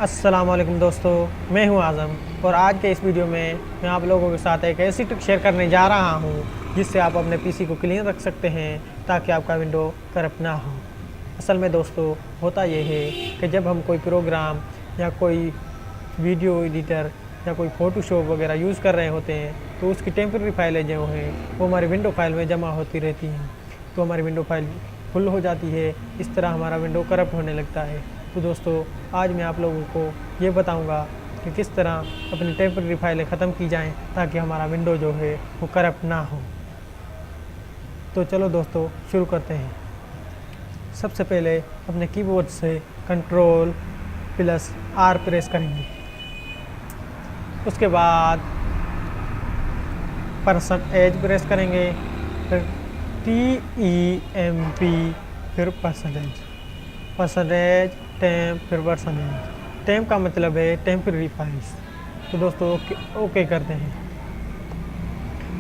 अस्सलामुअलैकुम दोस्तों, मैं हूं आज़म और आज के इस वीडियो में मैं आप लोगों के साथ एक ऐसी ट्रिक शेयर करने जा रहा हूं जिससे आप अपने पीसी को क्लीन रख सकते हैं ताकि आपका विंडो करप्ट ना हो। असल में दोस्तों होता यह है कि जब हम कोई प्रोग्राम या कोई वीडियो एडिटर या कोई फ़ोटोशॉप वगैरह यूज़ कर रहे होते हैं तो उसकी टेम्प्रेरी फाइलें जो हैं वो हमारी विंडो फाइल में जमा होती रहती हैं, तो हमारी विंडो फाइल फुल हो जाती है। इस तरह हमारा विंडो करप्ट होने लगता है। तो दोस्तों आज मैं आप लोगों को ये बताऊंगा कि किस तरह अपनी टेम्प्रेरी फाइलें ख़त्म की जाएं ताकि हमारा विंडो जो है वो करप्ट ना हो। तो चलो दोस्तों शुरू करते हैं। सबसे पहले अपने कीबोर्ड से Ctrl+R प्रेस करेंगे। उसके बाद %, प्रेस करेंगे, फिर TEMP, फिर परसेंटेज टेम्प, फिर %। टेम्प का मतलब है टेम्परेरी फाइल्स। तो दोस्तों ओके करते हैं।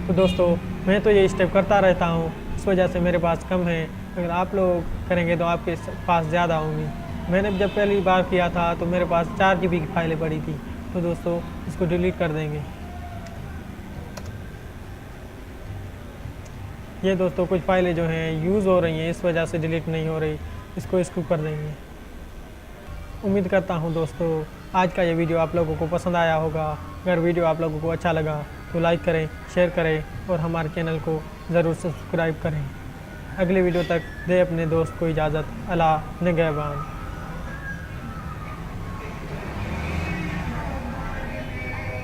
तो दोस्तों मैं तो ये स्टेप करता रहता हूँ, इस वजह से मेरे पास कम है। अगर आप लोग करेंगे तो आपके पास ज़्यादा होंगी। मैंने जब पहली बार किया था तो मेरे पास 4 GB की फाइलें पड़ी थी। तो दोस्तों इसको डिलीट कर देंगे। ये दोस्तों कुछ फाइलें जो हैं यूज़ हो रही हैं, इस वजह से डिलीट नहीं हो रही, इसको स्किप कर देंगे। उम्मीद करता हूँ दोस्तों आज का ये वीडियो आप लोगों को पसंद आया होगा। अगर वीडियो आप लोगों को अच्छा लगा तो लाइक करें, शेयर करें और हमारे चैनल को ज़रूर सब्सक्राइब करें। अगले वीडियो तक दे अपने दोस्त को इजाज़त। अल्लाह निगहबान।